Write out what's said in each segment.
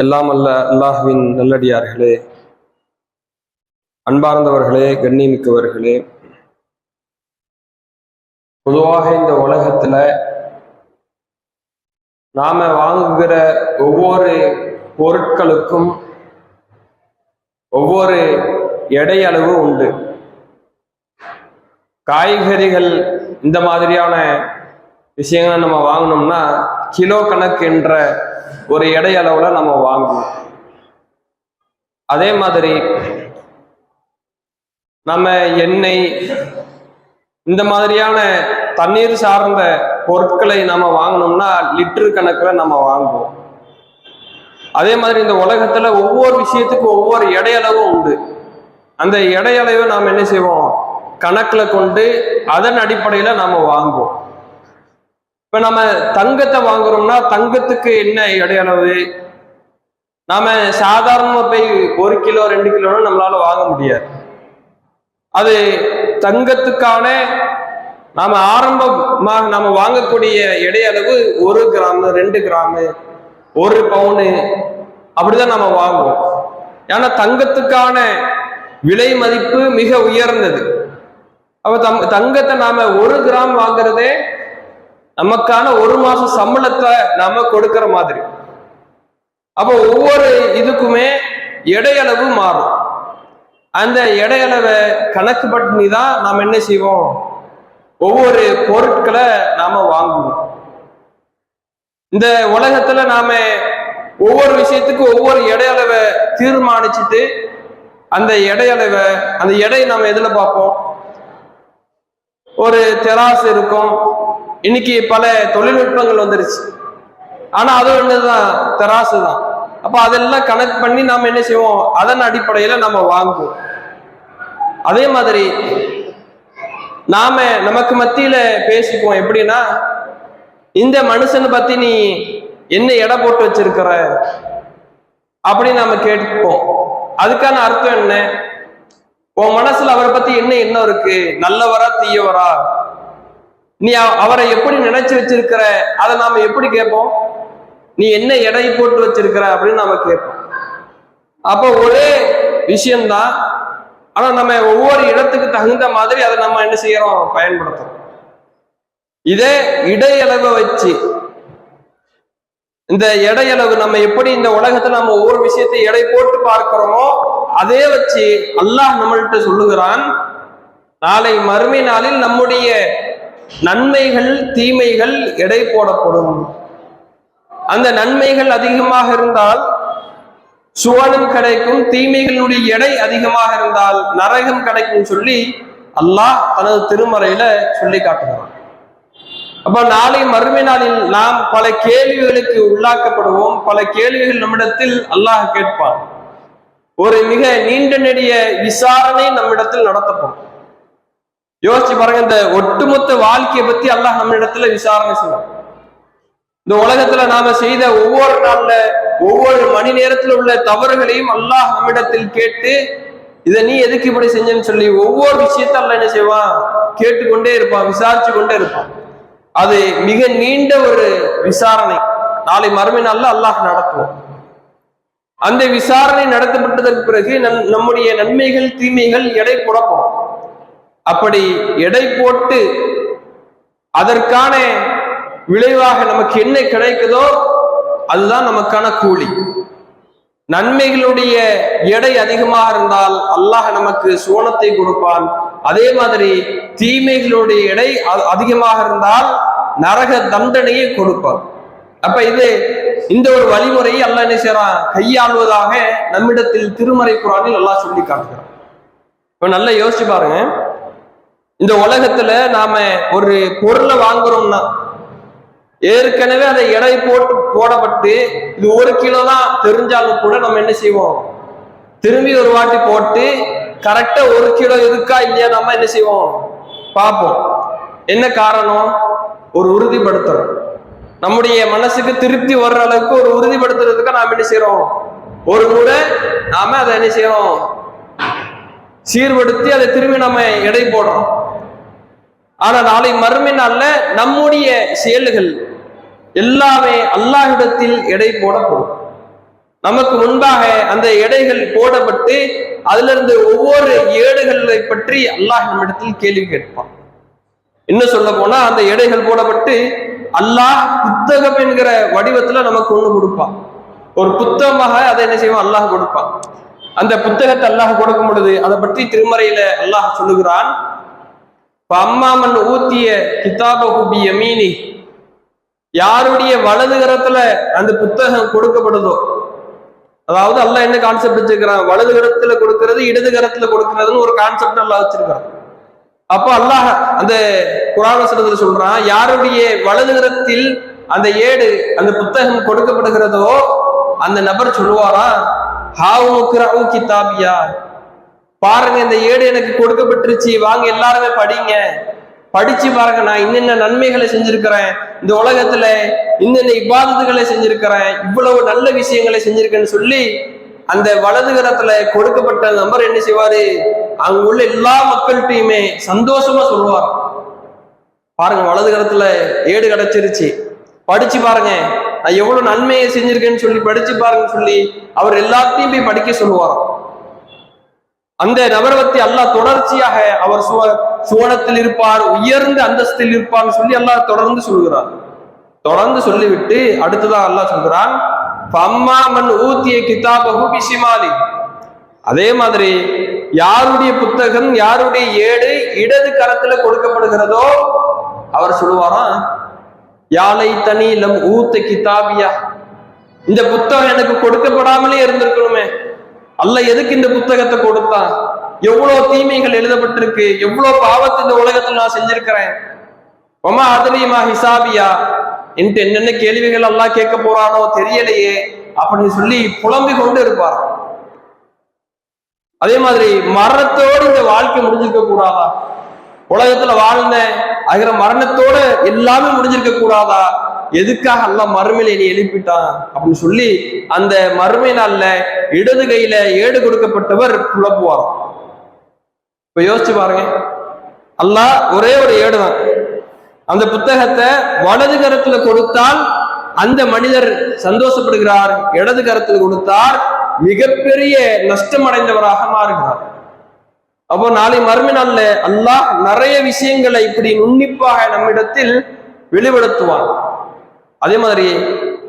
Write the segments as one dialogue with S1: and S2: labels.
S1: எல்லாம் அல்ல அல்லாஹ்வின் நல்லடியார்களே, அன்பார்ந்தவர்களே, கண்ணியமிக்கவர்களே, பொதுவாக இந்த உலகத்துல நாம வாங்குகிற ஒவ்வொரு பொருட்களுக்கும் ஒவ்வொரு எடை அளவு உண்டு. காய்கறிகள் இந்த மாதிரியான விஷயங்களை நம்ம வாங்கினோம்னா கிலோ கணக்கு என்ற ஒரு எடை அளவுல நம்ம வாங்குவோம். அதே மாதிரி நம்ம எண்ணெய் இந்த மாதிரியான தண்ணீர் சார்ந்த பொருட்களை நம்ம வாங்கினோம்னா லிட்டர் கணக்கில் நம்ம வாங்குவோம். அதே மாதிரி இந்த உலகத்துல ஒவ்வொரு விஷயத்துக்கும் ஒவ்வொரு எடையளவும் உண்டு. அந்த எடையளவை நாம் என்ன செய்வோம், கணக்கில் கொண்டு அதன் அடிப்படையில நாம வாங்குவோம். இப்ப நம்ம தங்கத்தை வாங்குறோம்னா தங்கத்துக்கு என்ன எடையளவு, நாம சாதாரணமா போய் 1 கிலோ 2 கிலோன்னு நம்மளால வாங்க முடியாது. அது தங்கத்துக்கான நாம ஆரம்பமாக நாம வாங்கக்கூடிய எடையளவு 1 கிராம் 2 கிராம் 1 பவுனு அப்படிதான் நம்ம வாங்குவோம். ஏன்னா தங்கத்துக்கான விலை மதிப்பு மிக உயர்ந்தது. அப்ப தங்கத்தை நாம 1 கிராம் வாங்குறதே நமக்கான 1 மாச சம்பளத்தை நாம கொடுக்கிற மாதிரி. அப்போ ஒவ்வொரு இதுக்குமே எடையளவு மாறும். அந்த எடையளவை கணக்கு பண்ணி தான் நாம் என்ன செய்வோம், ஒவ்வொரு பொருட்களை நாம வாங்குவோம். இந்த உலகத்துல நாம ஒவ்வொரு விஷயத்துக்கும் ஒவ்வொரு எடையளவை தீர்மானிச்சுட்டு அந்த எடையளவை அந்த எடை நாம எதுல பார்ப்போம், ஒரு தெராசு இருக்கும். இன்னைக்கு பல தொழில்நுட்பங்கள் வந்துருச்சு, ஆனா அது ஒண்ணுதான், தெராசு தான். அப்ப அதெல்லாம் கணக்கு பண்ணி நாம என்ன செய்வோம், அதன் அடிப்படையில நம்ம வாங்குவோம். அதே மாதிரி நாம நமக்கு மத்தியில பேசிக்குவோம். எப்படின்னா, இந்த மனுஷனை பத்தி நீ என்ன எடை போட்டு வச்சிருக்கிற அப்படின்னு நாம கேட்போம். அதுக்கான அர்த்தம் என்ன, உன் மனசுல அவரை பத்தி என்ன எண்ணம் இருக்கு, நல்லவரா தீயவரா, நீ அவரை எப்படி நினைச்சு வச்சிருக்கிற, அதை நாம எப்படி கேட்போம், நீ என்ன எடை போட்டு வச்சிருக்கிற அப்படின்னு நாம கேட்போம். அப்போ ஒரே விஷயம்தான், ஆனா நம்ம ஒவ்வொரு இடத்துக்கு தகுந்த மாதிரி அதை நம்ம என்ன செய்யறோம், பயன்படுத்துறோம். இதே இடையளவை வச்சு இந்த எடையளவு நம்ம எப்படி இந்த உலகத்துல நம்ம ஒவ்வொரு விஷயத்தை எடை போட்டு பார்க்கிறோமோ அதே வச்சு அல்லாஹ் நம்மள்கிட்ட சொல்லுகிறான், நாளை மறுமை நாளில் நம்முடைய நன்மைகள் தீமைகள் எடை போடப்படும். அந்த நன்மைகள் அதிகமாக இருந்தால் சுவனம் கிடைக்கும், தீமைகளுடைய எடை அதிகமாக இருந்தால் நரகம் கிடைக்கும் சொல்லி அல்லாஹ் தனது திருமறையில சொல்லி காட்டுகிறான். அப்ப நாளை மறுமை நாளில் நாம் பல கேள்விகளுக்கு உள்ளாக்கப்படுவோம். பல கேள்விகள் நம்மிடத்தில் அல்லாஹ் கேட்பான். ஒரு மிக நீண்ட நெடிய விசாரணை நம்மிடத்தில் நடத்தப்படும். யோசிச்சு பாருங்க, இந்த ஒட்டுமொத்த வாழ்க்கையை பத்தி அல்லாஹ் நம்ம இடத்துல விசாரணை செய்வான். இந்த உலகத்துல நாம செய்த ஒவ்வொரு நாள்ல ஒவ்வொரு மணி நேரத்துல உள்ள தவறுகளையும் அல்லாஹ் நம்மிடத்தில் கேட்டு, இதை நீ எதுக்கு இப்படி செஞ்சேன்னு சொல்லி ஒவ்வொரு விஷயத்த அல்லாஹ் என்ன செய்வான், கேட்டுக்கொண்டே இருப்பான், விசாரிச்சு கொண்டே இருப்பான். அது மிக நீண்ட ஒரு விசாரணை நாளை மறுமை நாள்ல அல்லாஹ் நடத்துவோம். அந்த விசாரணை நடத்தப்பட்டதற்கு பிறகு நம்முடைய நன்மைகள் தீமைகள் எடை போடப்படும். அப்படி எடை போட்டு அதற்கான விளைவாக நமக்கு என்ன கிடைக்குதோ அதுதான் நமக்கான கூலி. நன்மைகளுடைய எடை அதிகமாக இருந்தால் அல்லாஹ் நமக்கு சுவனத்தை கொடுப்பான். அதே மாதிரி தீமைகளுடைய எடை அதிகமாக இருந்தால் நரக தண்டனையை கொடுப்பான். அப்ப இந்த ஒரு வழிமுறையை அல்லாஹ் என்ன செய்யறான், கையாளுவதாக நம்மிடத்தில் திருமறை குர்ஆனில் அல்லாஹ் சொல்லி காட்டுகிறான். இப்ப நல்லா யோசிச்சு பாருங்க, இந்த உலகத்துல நாம ஒரு பொருளை வாங்குறோம்னா ஏற்கனவே அதை எடை போடப்பட்டு இது 1 கிலோ தான் தெரிஞ்சாலும் கூட நம்ம என்ன செய்வோம், திரும்பி ஒரு வாட்டி போட்டு கரெக்டா 1 கிலோ இருக்கா இல்லையா நம்ம என்ன செய்வோம், பார்ப்போம். என்ன காரணம், ஒரு உறுதிப்படுத்துறோம். நம்முடைய மனசுக்கு திருப்தி வர்ற அளவுக்கு ஒரு உறுதிப்படுத்துறதுக்கு நாம என்ன செய்யறோம், ஒரு முறை நாம அதை என்ன செய்யறோம், சீர்படுத்தி அதை திரும்பி நம்ம எடை போடுறோம். ஆனா நாளை மறுமை நாள்ல நம்முடைய செயல்கள் எல்லாமே அல்லாஹ்விடத்தில் எடை போடப்படும். நமக்கு முன்பாக அந்த எடைகள் போடப்பட்டு அதுல இருந்து ஒவ்வொரு ஏடுகளை பற்றி அல்லாஹ் நம்மிடத்தில் கேள்வி கேட்பான். இன்னும் சொல்ல போனா அந்த எடைகள் போடப்பட்டு அல்லாஹ் புத்தகம் என்கிற வடிவத்துல நமக்கு ஒண்ணு கொடுப்பான். ஒரு புத்தகமாக அதை என்ன செய்வான்? அல்லாஹ் கொடுப்பான். அந்த புத்தகத்தை அல்லாஹ் கொடுக்கும் பொழுது அதை பற்றி திருமறையில அல்லாஹ் சொல்லுகிறான், அம்மாமன் ஊத்திய கிதாபஹு பி யமீனி, யாருடைய வலதுகரத்துல அந்த புத்தகம் கொடுக்கப்படுதோ, அதாவது அல்லாஹ் என்ன கான்செப்ட் வச்சிருக்கிறான், வலது கரத்துல கொடுக்கிறது இடது கரத்துல கொடுக்கிறதுன்னு ஒரு கான்செப்ட் அல்லாஹ் வச்சிருக்கிறான். அப்போ அல்லாஹ் அந்த குர்ஆன் வசனத்துல சொல்றான், யாருடைய வலது கரத்தில் அந்த ஏடு அந்த புத்தகம் கொடுக்கப்படுகிறதோ அந்த நபர் சொல்லுவாரா, ஹாவு முக்ரஉ கிதாபியா, பாருங்க இந்த ஏடு எனக்கு கொடுக்கப்பட்டுருச்சு, வாங்க எல்லாருமே படிங்க, படிச்சு பாருங்க நான் இன்னென்ன நன்மைகளை செஞ்சிருக்கிறேன், இந்த உலகத்துல இன்னென்ன இபாதத்துகளை செஞ்சிருக்கிறேன், இவ்வளவு நல்ல விஷயங்களை செஞ்சிருக்கேன்னு சொல்லி அந்த வலதுகரத்துல கொடுக்கப்பட்ட நபர் என்ன செய்வாரு, அங்குள்ள எல்லா மக்கள்கிட்டையுமே சந்தோஷமா சொல்லுவார், பாருங்க வலதுகரத்துல ஏடு கிடைச்சிருச்சு, படிச்சு பாருங்க நான் எவ்வளவு நன்மையை செஞ்சிருக்கேன்னு சொல்லி படிச்சு பாருங்கன்னு சொல்லி அவர் எல்லாத்தையும் போய் படிக்க சொல்லுவாராம். அந்த நபரை பத்தி அல்லாஹ் தொடர்ச்சியாக அவர் சுவனத்தில் இருப்பார், உயர்ந்த அந்தஸ்தில் இருப்பார்னு சொல்லி அல்லாஹ் தொடர்ந்து சொல்கிறார். தொடர்ந்து சொல்லிவிட்டு அடுத்ததான் அல்லாஹ் சொல்கிறான், ஃபம்மா மன் ஊத்திய கிதாபஹு பிஷிமாலி, அதே மாதிரி யாருடைய புத்தகம் யாருடைய ஏடு இடது கரத்துல கொடுக்கப்படுகிறதோ அவர் சொல்லுவாராம், யாலை தனி லம் ஊத்த கிதாபியா, இந்த புத்தகம் எனக்கு கொடுக்கப்படாமலே இருந்திருக்கணுமே, அல்லாஹ் எதுக்கு இந்த புத்தகத்தை கொடுத்தான், எவ்வளவு தீமைகள் எழுதப்பட்டிருக்கு, எவ்வளவு பாவத்தை இந்த உலகத்தில் நான் செஞ்சிருக்கிறேன், ஒமா அதலியமா ஹிசாபியா என்று என்னென்ன கேள்விகள் அல்லாஹ் கேட்க போறானோ தெரியலையே அப்படின்னு சொல்லி புலம்பிக் கொண்டு இருப்பார். அதே மாதிரி மரணத்தோடு இந்த வாழ்க்கை முடிஞ்சிருக்க கூடாதா, உலகத்துல வாழ்ந்த ஆகிற மரணத்தோட எல்லாமே முடிஞ்சிருக்க கூடாதா, எதுக்காக அல்லாஹ் மறுமையில நீ எழுப்பிட்டான் அப்படின்னு சொல்லி அந்த மறுமை நாள்ல இடது கையில ஏடு கொடுக்கப்பட்டவர் புலம்புவார். இப்ப யோசிச்சு பாருங்க, அல்லாஹ் ஒரே ஒரு ஏடு தான், அந்த புத்தகத்தை வலது கரத்துல கொடுத்தால் அந்த மனிதர் சந்தோஷப்படுகிறார், இடது கரத்தில் கொடுத்தார் மிகப்பெரிய நஷ்டம் அடைந்தவராக மாறுகிறார். அப்போ நாளை மறுமை நாள்ல அல்லாஹ் நிறைய விஷயங்களை இப்படி நுண்ணிப்பாக நம்மிடத்தில் வெளிப்படுத்துவான். அதே மாதிரி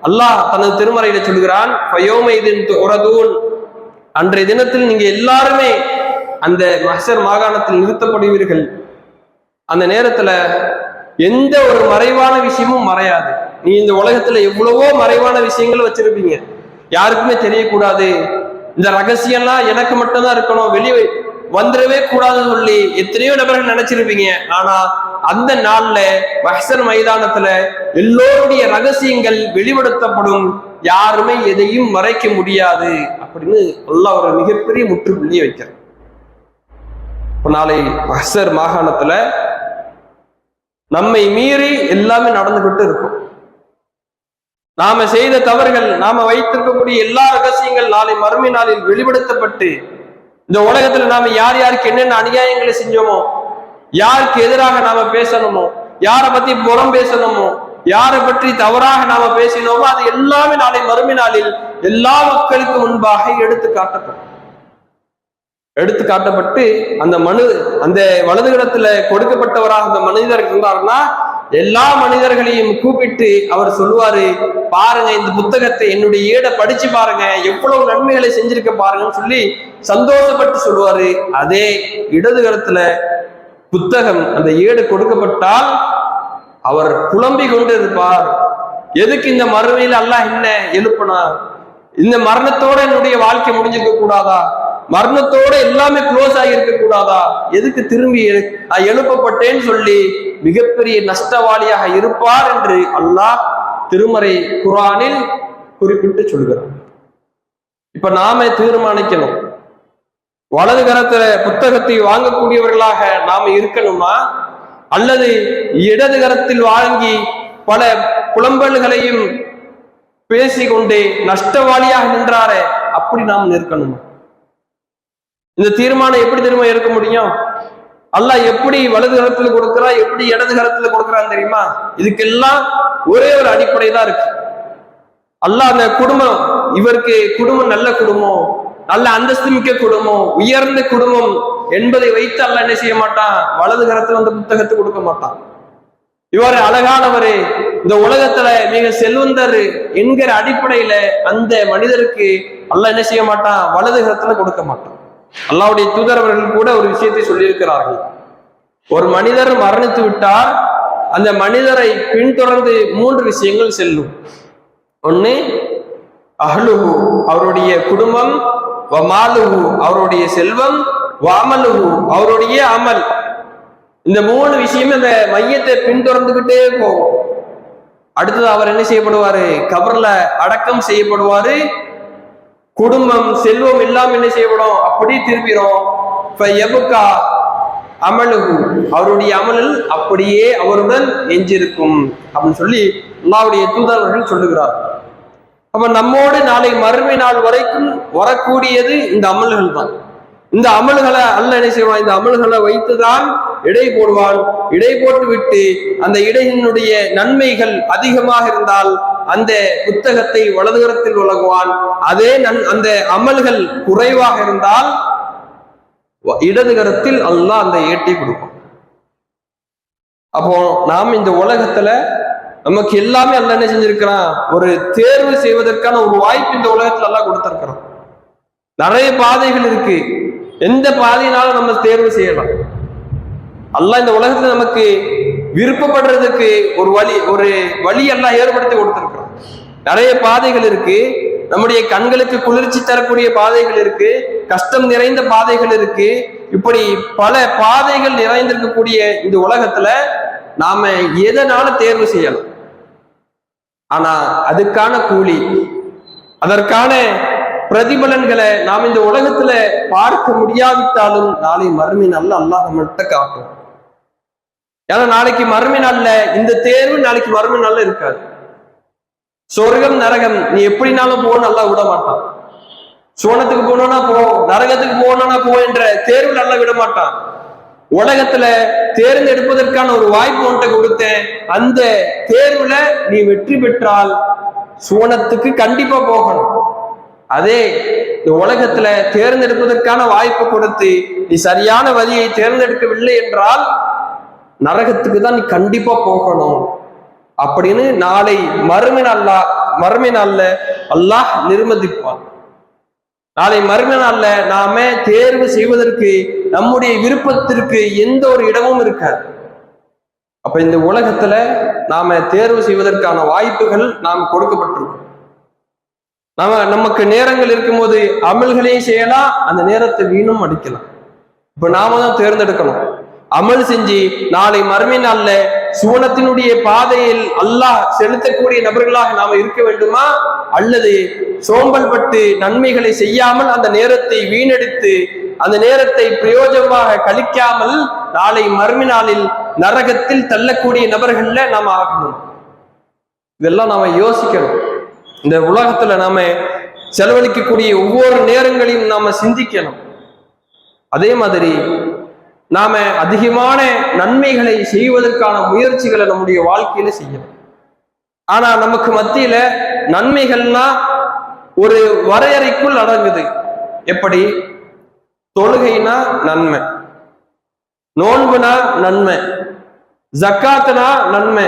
S1: அல்லாஹ் தனது திருமறையில சொல்கிறான், அன்றைய தினத்தில் நீங்க எல்லாருமே அந்த மஹ்ஷர் மாகாணத்தில் நிறுத்தப்படுவீர்கள். அந்த நேரத்துல எந்த ஒரு மறைவான விஷயமும் மறையாது. நீ இந்த உலகத்துல எவ்வளவோ மறைவான விஷயங்கள் வச்சிருப்பீங்க, யாருக்குமே தெரியக்கூடாது, இந்த ரகசியம்லாம் எனக்கு மட்டும்தான் இருக்கணும், வெளியே வந்துடவே கூடாதுன்னு சொல்லி எத்தனையோ நபர்கள் நினைச்சிருப்பீங்க. ஆனா அந்த நாள்ல மஹ்ஷர் மைதானத்துல எல்லோருடைய ரகசியங்கள் வெளிப்படுத்தப்படும், யாருமே எதையும் மறைக்க முடியாது அப்படின்னு அல்லாஹ் ஒரு மிகப்பெரிய முற்றுப்புள்ளியை வைக்கிறார். இப்ப நாளை மஹ்ஷர் மாகாணத்துல நம்மை மீறி எல்லாமே நடந்துகிட்டு இருக்கும். நாம செய்த தவறுகள், நாம வைத்திருக்கக்கூடிய எல்லா ரகசியங்கள் நாளை மறுமை நாளில் வெளிப்படுத்தப்பட்டு இந்த உலகத்துல நாம யார் யாருக்கு என்னென்ன அநியாயங்களை செஞ்சோமோ, யாருக்கு எதிராக நாம பேசணுமோ, யாரை பத்தி புறம் பேசணுமோ, யாரை பற்றி தவறாக நாம பேசினோமோ அது எல்லாமே நாளை மறுமை நாளில் எல்லா மக்களுக்கு முன்பாக எடுத்து காட்டப்பட்டு அந்த வலதுகிடத்துல கொடுக்கப்பட்டவராக அந்த மனிதர் இருந்தாருன்னா எல்லா மனிதர்களையும் கூப்பிட்டு அவர் சொல்லுவாரு, பாருங்க இந்த புத்தகத்தை என்னுடைய ஏடை படிச்சு பாருங்க, எவ்வளவு நன்மைகளை செஞ்சிருக்க பாருங்கன்னு சொல்லி சந்தோஷப்பட்டு சொல்லுவாரு. அதே இடது கரத்துல புத்தகம் அந்த ஏடு கொடுக்கப்பட்டால் அவர் புலம்பிக் கொண்டு இருப்பார், எதுக்கு இந்த மறுமையில அல்லாஹ் என்ன எழுப்பினா, இந்த மரணத்தோட என்னுடைய வாழ்க்கை முடிஞ்சிருக்க கூடாதா, மரணத்தோட எல்லாமே க்ளோஸ் ஆகி இருக்க கூடாதா, எதுக்கு திரும்பி எழுப்பப்பட்டேன்னு சொல்லி மிகப்பெரிய நஷ்டவாளியாக இருப்பார் என்று அல்லாஹ் திருமறை குர்ஆனில் குறிப்பிட்டு சொல்கிறார். இப்ப நாம தீர்மானிக்கணும், வலது கரத்துல புத்தகத்தை வாங்கக்கூடியவர்களாக நாம இருக்கணுமா, அல்லது இடது கரத்தில் வாங்கி பல புலம்பல்களையும் பேசிக்கொண்டே நஷ்டவாளியாக நின்றாரே அப்படி நாம் நிற்கணுமா? இந்த தீர்மானம் எப்படி தெரியுமா இருக்க முடியும்? அல்லாஹ் எப்படி வலது கரத்துல கொடுக்கிறா, எப்படி இடது கரத்துல கொடுக்கிறான்னு தெரியுமா? இதுக்கெல்லாம் ஒரே ஒரு அடிப்படை தான் இருக்கு. அல்லாஹ் அந்த குடும்பம், இவருக்கு குடும்பம் நல்ல குடும்பம், நல்ல அந்தஸ்து மிக்க குடும்பம், உயர்ந்த குடும்பம் என்பதை வைத்து அல்லாஹ் என்ன செய்ய மாட்டான், வலது கரத்துல அந்த புத்தகத்தை கொடுக்க மாட்டான். இவர் அழகானவர், இந்த உலகத்துல மிக செல்வந்தர் என்கிற அடிப்படையில அந்த மனிதருக்கு அல்லாஹ் என்ன செய்ய மாட்டான், வலது கரத்துல கொடுக்க மாட்டான். அல்லாஹ்வுடைய தூதரவர்கள் கூட ஒரு விஷயத்தை சொல்லியிருக்கிறார்கள். ஒரு மனிதர் மரணித்து விட்டால் அந்த மனிதரை பின்தொடர்ந்து 3 விஷயங்கள் செல்லும். ஒண்ணு அஹ்லுஹு, அவருடைய குடும்பம், வமாலுஹு, அவருடைய செல்வம், வஅமலுஹு, அவருடைய அமல். இந்த 3 விஷயம் அந்த மையத்தை பின்தொடர்ந்துகிட்டே போகும். அடுத்தது அவர் என்ன செய்யப்படுவாரு, கபர்ல அடக்கம் செய்யப்படுவாரு. குடும்பம் செல்வம் எல்லாம் என்ன செய்யப்படும், அப்படி திரும்பிடும். அமலுஹு, அவருடைய அமலில் அப்படியே அவருடன் எஞ்சிருக்கும் அப்படின்னு சொல்லி அல்லாஹ்வுடைய தூதர்கள் சொல்லுகிறார். அப்ப நம்மோடு நாளை மறுமை நாள் வரைக்கும் வரக்கூடியது இந்த அமல்கள் தான். இந்த அமல்களை அல்லாஹ் என்ன செய்வான், இந்த அமல்களை வைத்துதான் இடை போடுவான். இடை போட்டு விட்டு அந்த இடையினுடைய நன்மைகள் அதிகமாக இருந்தால் அந்த புத்தகத்தை வலதுகரத்தில் வழங்குவான். அதே அந்த அமல்கள் குறைவாக இருந்தால் இடதுகரத்தில் அல்லாஹ் அந்த ஏட்டை கொடுப்பான். அப்போ நாம் இந்த உலகத்துல நமக்கு எல்லாமே அல்லாஹ் என்ன செஞ்சிருக்கிறான், ஒரு தேர்வு செய்வதற்கான ஒரு வாய்ப்பு இந்த உலகத்துல அல்லாஹ் கொடுத்திருக்கிறான். நிறைய பாதைகள் இருக்கு, எந்த பாதையினாலும் நம்ம தேர்வு செய்யலாம். அல்லாஹ் இந்த உலகத்துல நமக்கு விருப்பப்படுறதுக்கு ஒரு வழி அல்லாஹ் ஏற்படுத்தி கொடுத்திருக்கிறான். நிறைய பாதைகள் இருக்கு, நம்முடைய கண்களுக்கு குளிர்ச்சி தரக்கூடிய பாதைகள் இருக்கு, கஷ்டம் நிறைந்த பாதைகள் இருக்கு. இப்படி பல பாதைகள் நிறைந்திருக்கக்கூடிய இந்த உலகத்துல நாம எதனால தேர்வு செய்யலாம். ஆனா அதுக்கான கூலி, அதற்கான பிரதிபலன்களை நாம் இந்த உலகத்துல பார்க்க முடியாவிட்டாலும் நாளை மறுமை நாள்ல அல்லாஹ் நம்மள்கிட்ட காட்டும். ஏன்னா நாளைக்கு மறுமை நாள்ல இந்த தேர்வு நாளைக்கு மறுமை நாள்ல இருக்காது. சொர்க்கம் நரகம் நீ எப்படினாலும் போகணும் அல்லாஹ் விட மாட்டான். சோனத்துக்கு போனோம்னா போ, நரகத்துக்கு போனோம்னா போ என்ற தேர்வு நல்லா விட மாட்டான். உலகத்துல தேர்ந்தெடுப்பதற்கான ஒரு வாய்ப்பு உன்கிட்ட கொடுத்தேன், அந்த தேர்வுல நீ வெற்றி பெற்றால் சோனத்துக்கு கண்டிப்பா போகணும். அதே இந்த உலகத்துல தேர்ந்தெடுப்பதற்கான வாய்ப்பு கொடுத்து நீ சரியான வழியை தேர்ந்தெடுக்கவில்லை என்றால் நரகத்துக்கு தான் நீ கண்டிப்பா போகணும் அப்படின்னு நாளை மறுமை நாள்ல அல்லாஹ் நிர்மதிப்பான். நாளை மறுமை நாள்ல நாம தேர்வு செய்வதற்கு நம்முடைய விருப்பத்திற்கு எந்த ஒரு இடமும் இருக்காது. அப்ப இந்த உலகத்துல நாம தேர்வு செய்வதற்கான வாய்ப்புகள் நாம் கொடுக்கப்பட்டிருக்கும். நமக்கு நேரங்கள் இருக்கும்போது அமல்களையும் செய்யலாம், அந்த நேரத்தை வீணும் அடிக்கலாம். இப்ப நாம தான் தேர்ந்தெடுக்கணும். அமல் செஞ்சு நாளை மறுமை நாள்ல சுவனத்தினுடைய பாதையில் அல்லாஹ் செலுத்தக்கூடிய நபர்களாக நாம இருக்க வேண்டுமா, அல்லது சோம்பல் பட்டு நன்மைகளை செய்யாமல் அந்த நேரத்தை வீணடித்து அந்த நேரத்தை பிரயோஜனமாக கழிக்காமல் நாளை மறுமை நாளில் நரகத்தில் தள்ளக்கூடிய நபர்கள்ல நாம ஆகணும். இதெல்லாம் நாம யோசிக்கணும். இந்த உலகத்துல நாம செலவழிக்கக்கூடிய ஒவ்வொரு நேரங்களையும் நாம சிந்திக்கணும். அதே மாதிரி நாம அதிகமான நன்மைகளை செய்வதற்கான முயற்சிகளை நம்முடைய வாழ்க்கையில செய்யணும். ஆனா நமக்கு மத்தியில நன்மைகள்னா ஒரு வரையறைக்குள் அடங்குது. எப்படி? தொழுகைனா நன்மை, நோன்புனா நன்மை, ஜக்காத்துனா நன்மை,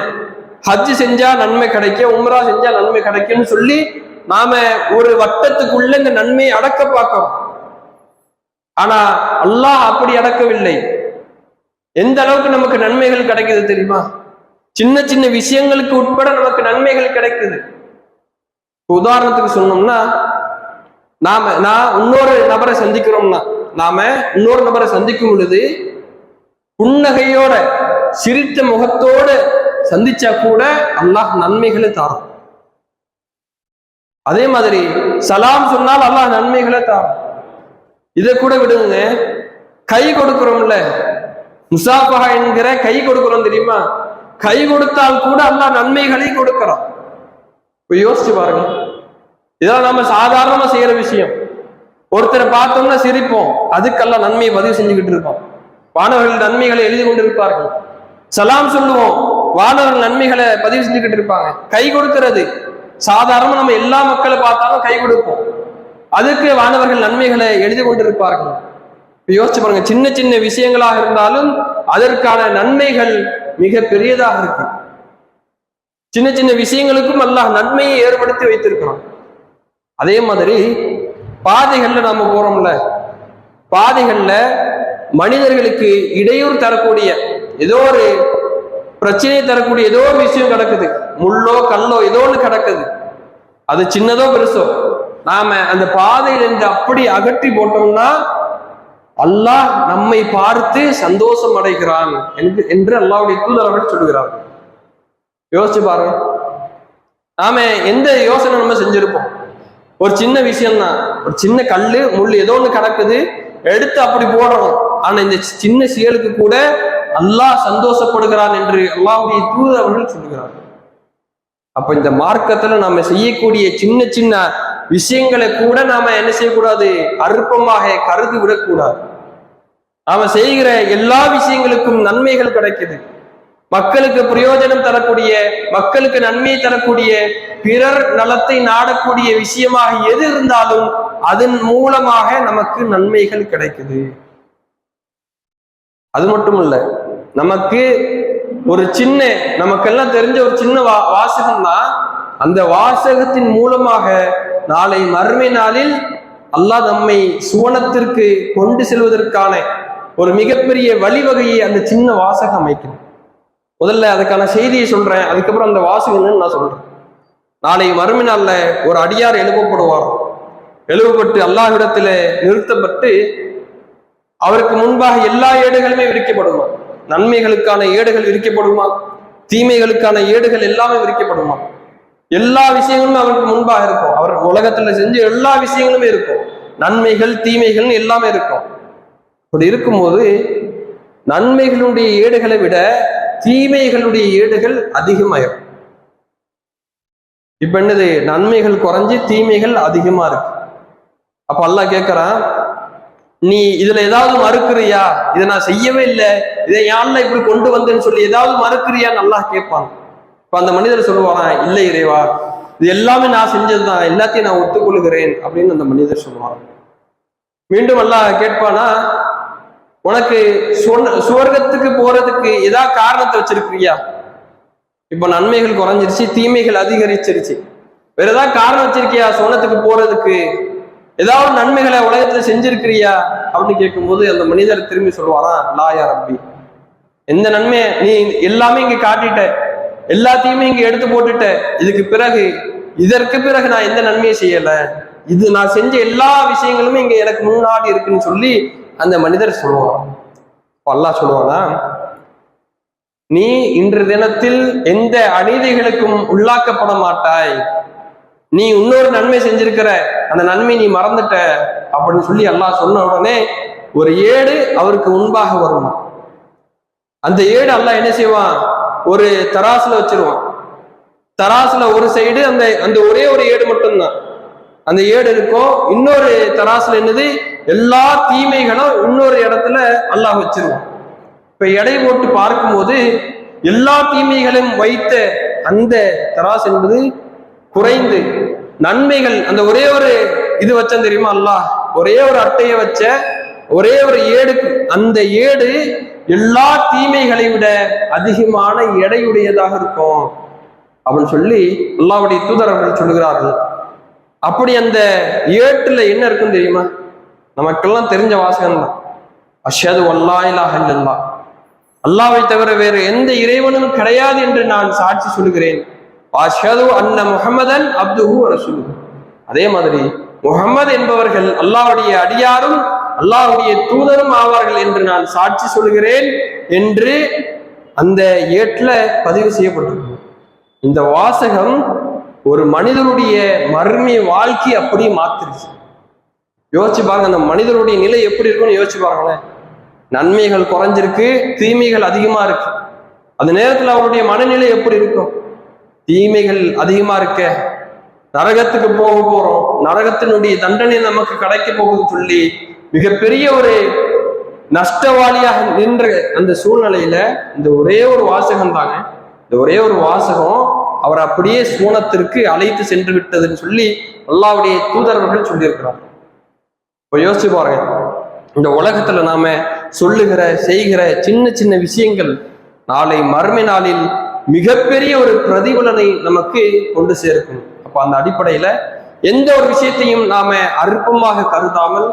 S1: ஹஜ் செஞ்சா நன்மை கிடைக்கும், உம்ரா செஞ்சா நன்மை கிடைக்கும்னு சொல்லி நாம ஒரு வட்டத்துக்குள்ள இந்த நன்மையை அடக்க பார்க்கிறோம். ஆனா அல்லாஹ் அப்படி அடக்கவில்லை. எந்த அளவுக்கு நமக்கு நன்மைகள் கிடைக்குது தெரியுமா? சின்ன சின்ன விஷயங்களுக்கு உட்பட நமக்கு நன்மைகள் கிடைக்குது. உதாரணத்துக்கு சொன்னோம்னா, நான் இன்னொரு நபரை சந்திக்கிறோம்னா, நாம இன்னொரு நபரை சந்திக்கும் பொழுது புன்னகையோட சிரித்த முகத்தோட சந்திச்சா கூட அல்லாஹ் நன்மைகளை தாரும். அதே மாதிரி சலாம் சொன்னால் அல்லாஹ் நன்மைகளை தாரும். இதை கூட விடுங்க, கை கொடுக்கிறோம்ல, முசாஃபஹா என்கிற கை கொடுக்கிறோம் தெரியுமா? கை கொடுத்தால் கூட அல்லாஹ் நன்மைகளை கொடுக்கிறான். யோசிச்சு பாருங்க. இதெல்லாம் நம்ம சாதாரணமா செய்யற விஷயம். ஒருத்தரை பார்த்தோம்னா சிரிப்போம், அதுக்கெல்லாம் நன்மையை பதிவு செஞ்சுக்கிட்டு இருப்போம். வானவர்கள் நன்மைகளை எழுதி கொண்டிருப்பார்கள். சலாம் சொல்லுவோம், வானவர்கள் நன்மைகளை பதிவு செஞ்சுக்கிட்டு இருப்பாங்க. கை கொடுக்கிறது, சாதாரண நம்ம எல்லா மக்களை பார்த்தாலும் கை கொடுப்போம். அதுக்கு வானவர்கள் நன்மைகளை எழுதி கொண்டிருப்பார்கள். யோசிச்சு பாருங்க, சின்ன சின்ன விஷயங்களாக இருந்தாலும் அதற்கான நன்மைகள் மிக பெரியதாக இருக்கு. சின்ன சின்ன விஷயங்களுக்கும் அல்லாஹ் நன்மையை ஏற்படுத்தி வைத்திருக்கிறோம். அதே மாதிரி பாதைகள்ல நாம போறோம்ல, பாதைகள்ல மனிதர்களுக்கு இடையூறு தரக்கூடிய ஏதோ ஒரு பிரச்சனையை தரக்கூடிய ஏதோ ஒரு விஷயம் கிடக்குது, முள்ளோ கல்லோ ஏதோ ஒன்று கிடக்குது. அது சின்னதோ பெருசோ நாம அந்த பாதையிலிருந்து அப்படி அகற்றி போட்டோம்னா அல்லாஹ் நம்மை பார்த்து சந்தோஷம் அடைகிறான் என்று அல்லாஹ்வுடைய தூதர்கள் சொல்லுகிறார். யோசிச்சு பாருங்க, நாம எந்த யோசனை நம்ம செஞ்சிருப்போம்? ஒரு சின்ன விஷயம் தான், ஒரு சின்ன கல்லு முள் ஏதோ ஒன்று கிடக்குது, எடுத்து அப்படி போடுறோம். ஆனா இந்த சின்ன செயலுக்கு கூட அல்லாஹ் சந்தோஷப்படுகிறான் என்று அல்லாஹ்வுடைய தூதர்கள் சொல்லுகிறார். அப்ப இந்த மார்க்கத்துல நாம செய்யக்கூடிய சின்ன சின்ன விஷயங்களை கூட நாம என்ன செய்யக்கூடாது, அற்பமாக கருதி விடக்கூடாது. நாம செய்கிற எல்லா விஷயங்களுக்கும் நன்மைகள் கிடைக்குது. மக்களுக்கு பிரயோஜனம் தரக்கூடிய, மக்களுக்கு நன்மையை தரக்கூடிய, பிறர் நலத்தை நாடக்கூடிய விஷயமாக எது இருந்தாலும் அதன் மூலமாக நமக்கு நன்மைகள் கிடைக்குது. அது மட்டும் இல்ல, நமக்கு ஒரு சின்ன, நமக்கெல்லாம் தெரிஞ்ச ஒரு சின்ன வாசகம் தான், அந்த வாசகத்தின் மூலமாக நாளை மறுமை நாளில் அல்லாஹ் நம்மை சுவனத்திற்கு கொண்டு செல்வதற்கான ஒரு மிகப்பெரிய வழிவகையை அந்த சின்ன வாசகம் அமைக்கணும். முதல்ல அதுக்கான செய்தியை சொல்றேன், அதுக்கப்புறம் அந்த வாசகம் நான் சொல்றேன். நாளை மறுமை நாள்ல ஒரு அடியார் எழுப்பப்படுவார். எழுப்பப்பட்டு அல்லாஹ்விடத்துல நிறுத்தப்பட்டு அவருக்கு முன்பாக எல்லா ஏடுகளுமே விரிக்கப்படுமா. நன்மைகளுக்கான ஏடுகள் விரிக்கப்படுமா, தீமைகளுக்கான ஏடுகள் எல்லாமே விரிக்கப்படுமா. எல்லா விஷயங்களும் அவருக்கு முன்பாக இருக்கும். அவர் உலகத்துல செஞ்ச எல்லா விஷயங்களுமே இருக்கும், நன்மைகள் தீமைகள் எல்லாமே இருக்கும். அப்படி இருக்கும்போது நன்மைகளுடைய ஏடுகளை விட தீமைகளுடைய ஏடுகள் அதிகமாயிரும். இப்ப என்னது, நன்மைகள் குறைஞ்சு தீமைகள் அதிகமா இருக்கு. அப்ப அல்லாஹ் கேட்கிறான், நீ இதுல ஏதாவது மறுக்கிறியா? இதை நான் செய்யவே இல்லை, இதை யாருல இப்படி கொண்டு வந்தேன்னு சொல்லி ஏதாவது மறுக்கிறியான்னு அல்லாஹ் கேட்பான். இப்ப அந்த மனிதர் சொல்லுவான், இல்லை இறைவா, இது எல்லாமே நான் செஞ்சதுதான், எல்லாத்தையும் நான் ஒத்துக்கொள்கிறேன் அப்படின்னு அந்த மனிதர் சொல்லுவான். மீண்டும் அல்லாஹ் கேட்பானா, உனக்கு சுவர்க்கத்துக்கு போறதுக்கு ஏதாவது காரணத்தை வச்சிருக்கிறியா? இப்ப நன்மைகள் குறைஞ்சிருச்சு, தீமைகள் அதிகரிச்சிருச்சு, வேற ஏதாவது காரணம் வச்சிருக்கியா சுவனத்துக்கு போறதுக்கு? ஏதாவது நன்மைகளை உலகத்துல செஞ்சிருக்கிறியா அப்படின்னு கேட்கும்போது அந்த மனிதர் திரும்பி சொல்லுவாராம், லாயா ரப்பி, எந்த நன்மை நீ எல்லாமே இங்க காட்டிட்ட, எல்லாத்தையுமே இங்க எடுத்து போட்டுட்ட, இதற்கு பிறகு நான் எந்த நன்மையை செய்யல, இது நான் செஞ்ச எல்லா விஷயங்களுமே இங்க எனக்கு முன்னாடி இருக்குன்னு சொல்லி அந்த மனிதர் சொல்லுவான். அல்லாஹ் சொல்லுவானா, நீ இன்று தினத்தில் எந்த அநீதிகளுக்கும் உள்ளாக்கப்பட மாட்டாய், நீ இன்னொரு நன்மை செஞ்சிருக்கிற, அந்த நன்மை நீ மறந்துட்ட அப்படின்னு சொல்லி அல்லாஹ் சொன்ன உடனே ஒரு ஏடு அவருக்கு முன்பாக வருமா. அந்த ஏடு அல்லாஹ் என்ன செய்வான், ஒரு தராசுல வச்சிருவான். தராசுல ஒரு சைடு அந்த ஒரே ஒரு ஏடு மட்டும்தான் அந்த ஏடு இருக்கும். இன்னொரு தராசுல என்னது, எல்லா தீமைகளும் இன்னொரு இடத்துல அல்லாஹ் வச்சிருவான். இப்ப எடை போட்டு பார்க்கும்போது எல்லா தீமைகளையும் வைத்த அந்த தராசு என்பது குறைந்து, நன்மைகள் அந்த ஒரே ஒரு இது வச்சேன் தெரியுமா, அல்லாஹ் ஒரே ஒரு அட்டையை வச்ச ஒரே ஒரு ஏடுக்கு, அந்த ஏடு எல்லா தீமைகளை விட அதிகமான எடையுடையதாக இருக்கும் அப்படின்னு சொல்லி அல்லாஹ்வுடைய தூதர்கள் சொல்லுகிறார்கள். அப்படி அந்த ஏட்டுல என்ன இருக்குன்னு தெரியுமா? நமக்கெல்லாம் தெரிஞ்ச வாசகம் தான், அஷ்ஹது அல்லா இலாஹ இல்லல்லாஹ், அல்லாஹ்வை தவிர வேறு எந்த இறைவனும் கிடையாது என்று நான் சாட்சி சொல்கிறேன், அஷ்ஹது அன்ன முஹம்மதன் அப்துஹு வ ரசூலுஹு. அதே மாதிரி முஹம்மது என்பவர்கள் அல்லாஹ்வுடைய அடியாரும் அல்லாஹ்வுடைய தூதரும் ஆவார்கள் என்று நான் சாட்சி சொல்கிறேன் என்று அந்த ஏட்டுல பதிவு செய்யப்பட்டிருக்கு. இந்த வாசகம் ஒரு மனிதனுடைய மர்ம வாழ்க்கை அப்படியே மாத்திருச்சு. யோசிச்சு பாருங்க, அந்த மனிதனுடைய நிலை எப்படி இருக்குன்னு யோசிச்சு பாருங்களேன். நன்மைகள் குறைஞ்சிருக்கு, தீமைகள் அதிகமா இருக்கு. அந்த நேரத்துல அவருடைய மனநிலை எப்படி இருக்கும்? தீமைகள் அதிகமா இருக்க, நரகத்துக்கு போக போறோம், நரகத்தினுடைய தண்டனை நமக்கு கிடைக்க போகுதுன்னு சொல்லி மிகப்பெரிய ஒரு நஷ்டவாளியாக நின்ற அந்த சூழ்நிலையில இந்த ஒரே ஒரு வாசகம் தாங்க, இந்த ஒரே ஒரு வாசகம் அவர் அப்படியே சூனத்திற்கு அழைத்து சென்று விட்டதுன்னு சொல்லி அல்லாஹ்வுடைய தூதரவர்கள் சொல்லியிருக்கிறார். இப்போ யோசிச்சு பாருங்க, இந்த உலகத்துல நாம சொல்லுகிற செய்கிற சின்ன சின்ன விஷயங்கள் நாளை மறுமை நாளில் மிகப்பெரிய ஒரு பிரதிபலனை நமக்கு கொண்டு சேர்க்கும். அப்ப அந்த அடிப்படையில எந்த ஒரு விஷயத்தையும் நாம அற்பமாக கருதாமல்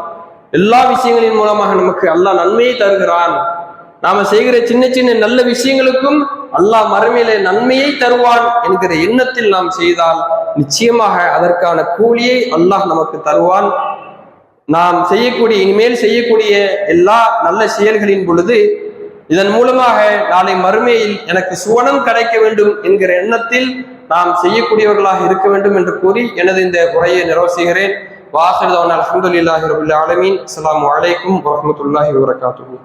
S1: எல்லா விஷயங்களின் மூலமாக நமக்கு அல்லாஹ் நன்மையை தருகிறான். நாம செய்கிற சின்ன சின்ன நல்ல விஷயங்களுக்கும் அல்லாஹ் மறுமையில நன்மையை தருவான் என்கிற எண்ணத்தில் நாம் செய்தால் நிச்சயமாக அதற்கான கூலியை அல்லாஹ் நமக்கு தருவான். நாம் செய்யக்கூடிய இனிமேல் செய்யக்கூடிய எல்லா நல்ல செயல்களின் பொழுது இதன் மூலமாக நாளை மறுமையில் எனக்கு சுவனம் கிடைக்க வேண்டும் என்கிற எண்ணத்தில் நாம் செய்யக்கூடியவர்களாக இருக்க வேண்டும் என்று கூறி எனது இந்த உரையை நிறைவு செய்கிறேன். வாஹிர் தவானா அல்ஹம்துலில்லாஹி ரப்பில் ஆலமீன். அஸ்ஸலாமு அலைக்கும் வரஹ்மத்துல்லாஹி வபரகாத்துஹு.